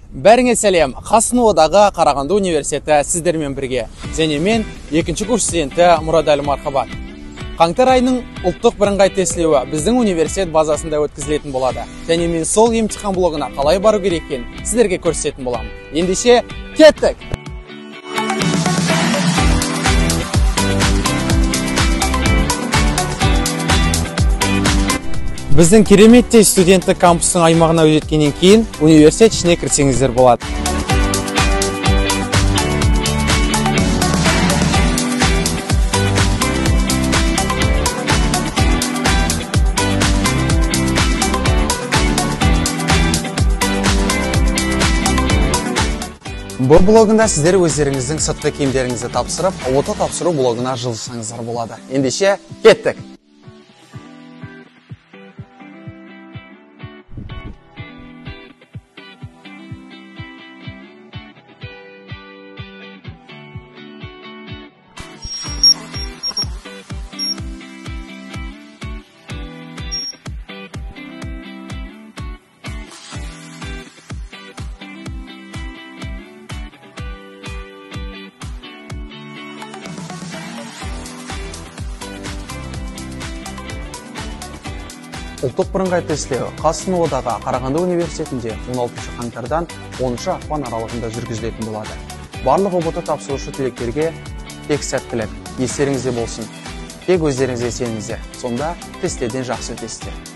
Бәріңе сәлем, Қасыновадағы Қарағанды университеті сіздермен бірге. Және мен 2-ші курс студенті Мұрадәлі Мархабат. Қаңтар айының ұлттық бірыңғай тестілеуі біздің университет базасында өткізілетін болады. Және мен сол емтихан блогына қалай бару керек екенін сіздерге көрсететін боламын. Ендеше кеттік! Біздің кереметтей студенттік кампустың аймағына өткеннен кейін университет ішіне кірсеңіздер болады. Бұл блогында сіздер өздеріңіздің сыртқы киімдеріңізді тапсырып, лото тапсыру блогына жылжысаңыздар болады. Ендеше кеттік! Ұлттық бірыңғай тестілеу Қасыновадағы Қарағанды университетінде 16 қаңтардан 10 ақпан аралығында жүргізілетін болады. Барлық ұбт тапсырушы түлектерге тек сәттілік, естеріңізде болсын. Тек өздеріңізге сеніңіздер. Сонда тестілеуден жақсы өтесіздер.